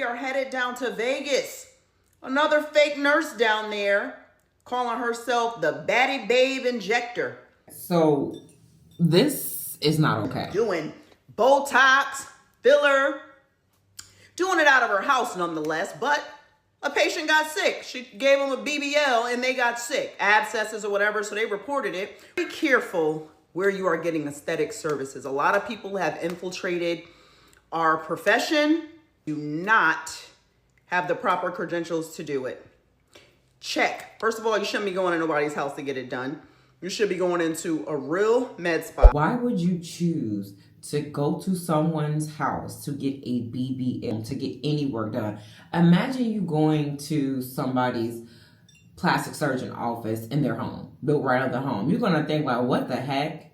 we are headed down to Vegas. Another fake nurse down there calling herself the Baddie Babe Injector. So this is not okay. Doing Botox, filler, doing it out of her house nonetheless, but a patient got sick. She gave them a BBL and they got sick, abscesses or whatever, so they reported it. Be careful where you are getting aesthetic services. A lot of people have infiltrated our profession. Do not have the proper credentials to do it. Check. First of all, you shouldn't be going to nobody's house to get it done. You should be going into a real med spa. Why would you choose to go to someone's house to get a BBL, to get any work done? Imagine you going to somebody's plastic surgeon office in their home, built right out of the home. You're going to think like, what the heck?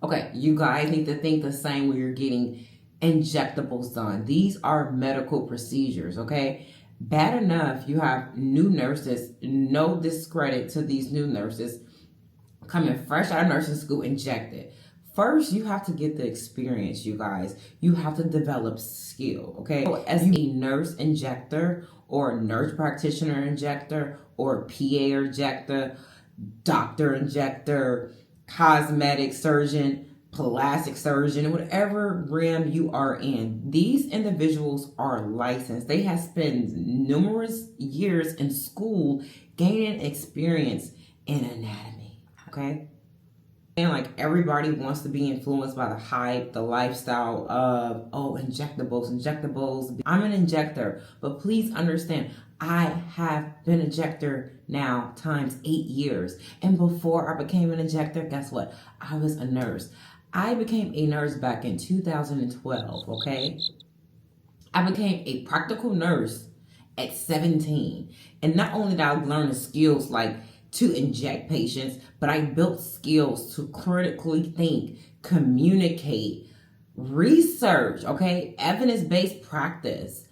Okay, you guys need to think the same when you're getting injectables done. These are medical procedures, okay? Bad enough you have new nurses, no discredit to these new nurses, coming fresh out of nursing school, injected. First, you have to get the experience, you guys. You have to develop skill, okay? So as a nurse injector or a nurse practitioner injector or PA injector, doctor injector, cosmetic surgeon, plastic surgeon, whatever realm you are in, these individuals are licensed. They have spent numerous years in school gaining experience in anatomy, okay? And like everybody wants to be influenced by the hype, the lifestyle of, oh, injectables. I'm an injector, but please understand, I have been an injector now times 8 years. And before I became an injector, guess what? I was a nurse. I became a nurse back in 2012, okay? I became a practical nurse at 17. And not only did I learn the skills like to inject patients, but I built skills to critically think, communicate, research, okay? Evidence-based practice.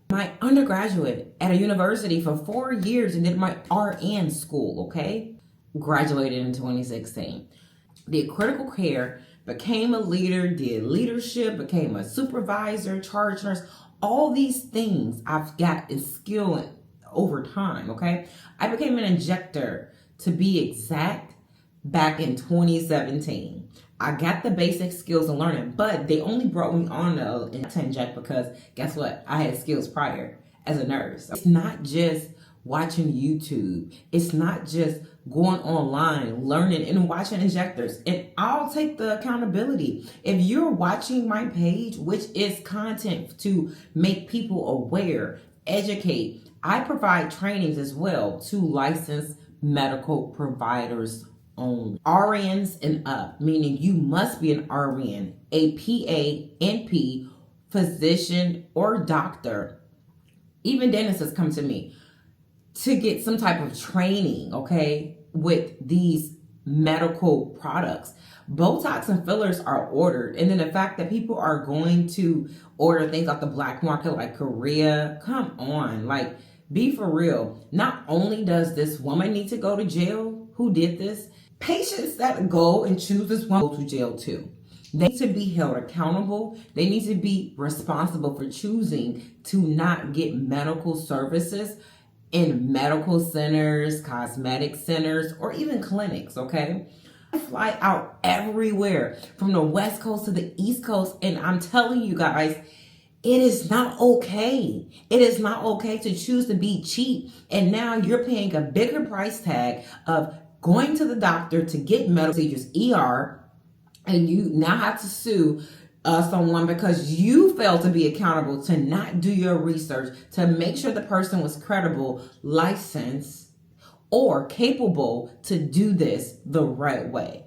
My undergraduate at a university for 4 years and did my RN school, okay? Graduated in 2016. Did critical care, became a leader, did leadership, became a supervisor, charge nurse, all these things I've got in skill in over time, okay? I became an injector, to be exact, back in 2017. I got the basic skills and learning, but they only brought me on to inject because guess what? I had skills prior as a nurse. It's not just watching YouTube. It's not just going online, learning and watching injectors. And I'll take the accountability. If you're watching my page, which is content to make people aware, educate, I provide trainings as well to licensed medical providers only. RNs and up, meaning you must be an RN, a PA, NP, physician, or doctor. Even dentists come to me to get some type of training, okay, with these medical products. Botox and fillers are ordered. And then the fact that people are going to order things off the black market like Korea, come on, like, be for real. Not only does this woman need to go to jail, who did this, patients that go and choose this one go to jail too. They need to be held accountable. They need to be responsible for choosing to not get medical services in medical centers, cosmetic centers, or even clinics, okay? I fly out everywhere from the West Coast to the East Coast, and I'm telling you guys, it is not okay. It is not okay to choose to be cheap. And now you're paying a bigger price tag of going to the doctor to get medical procedures, ER, and you now have to sue someone because you failed to be accountable to not do your research to make sure the person was credible, licensed, or capable to do this the right way.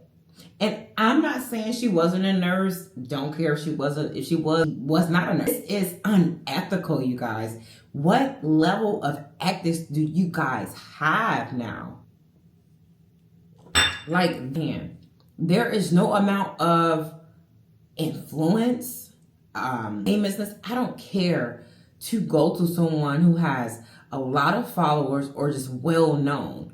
And I'm not saying she wasn't a nurse. Don't care if she wasn't, if she was not a nurse. This is unethical, you guys. What level of ethics do you guys have now? Like, man, there is no amount of influence, famousness, I don't care, to go to someone who has a lot of followers or just well known.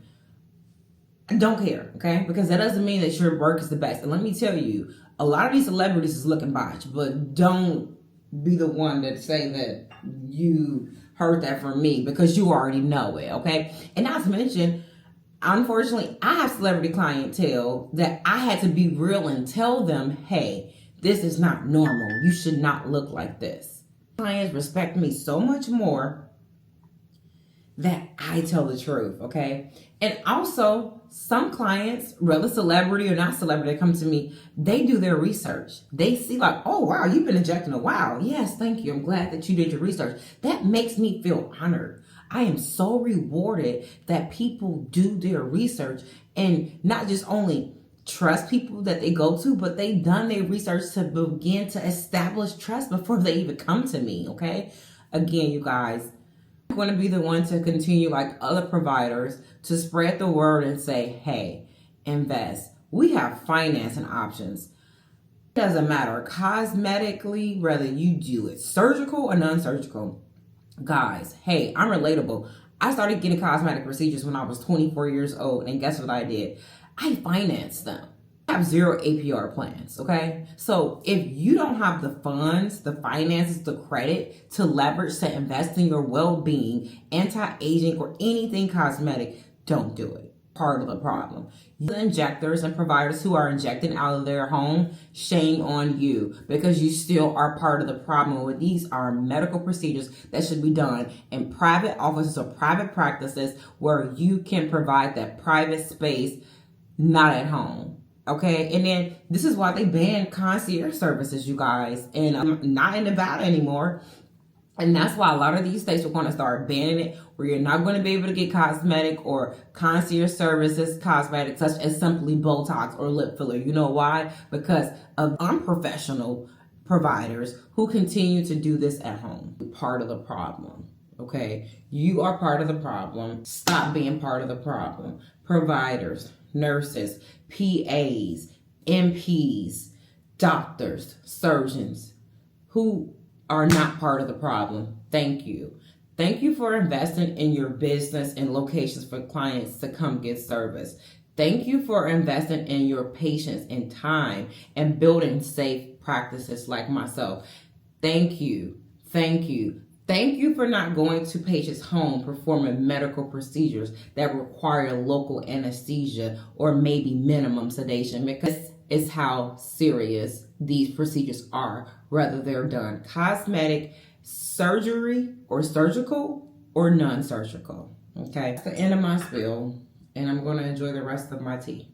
I don't care, okay? Because that doesn't mean that your work is the best. And let me tell you, a lot of these celebrities is looking botched, but don't be the one to say that you heard that from me, because you already know it, okay? And not to mention, unfortunately, I have celebrity clientele that I had to be real and tell them, hey, this is not normal. You should not look like this. Clients respect me so much more that I tell the truth, okay? And also, some clients, whether celebrity or not celebrity, that come to me, they do their research. They see like, oh, wow, you've been injecting a while. Yes, thank you. I'm glad that you did your research. That makes me feel honored. I am so rewarded that people do their research and not just only trust people that they go to, but they've done their research to begin to establish trust before they even come to me, okay? Again, you guys, I'm going to be the one to continue, like other providers, to spread the word and say, hey, invest. We have financing options. It doesn't matter cosmetically, whether you do it surgical or non-surgical. Guys, hey, I'm relatable. I started getting cosmetic procedures when I was 24 years old, and guess what I did? I financed them. I have 0 APR plans, okay? So if you don't have the funds, the finances, the credit to leverage to invest in your well-being, anti-aging, or anything cosmetic, don't do it. Part of the problem. The injectors and providers who are injecting out of their home, shame on you, because you still are part of the problem. Where these are medical procedures that should be done in private offices or private practices where you can provide that private space, not at home. Okay, and then this is why they banned concierge services, you guys, and I'm not in Nevada anymore. And that's why a lot of these states are going to start banning it, where you're not going to be able to get cosmetic or concierge services, cosmetic, such as simply Botox or lip filler. You know why? Because of unprofessional providers who continue to do this at home. Part of the problem, okay? You are part of the problem. Stop being part of the problem. Providers, nurses, PAs, MPs, doctors, surgeons, who are not part of the problem. Thank you. Thank you for investing in your business and locations for clients to come get service. Thank you for investing in your patients and time and building safe practices like myself. Thank you. Thank you. Thank you for not going to patients' home performing medical procedures that require local anesthesia or maybe minimum sedation, because this is how serious these procedures are, whether they're done cosmetic, surgery, or surgical, or non-surgical. Okay, that's the end of my spiel, and I'm going to enjoy the rest of my tea.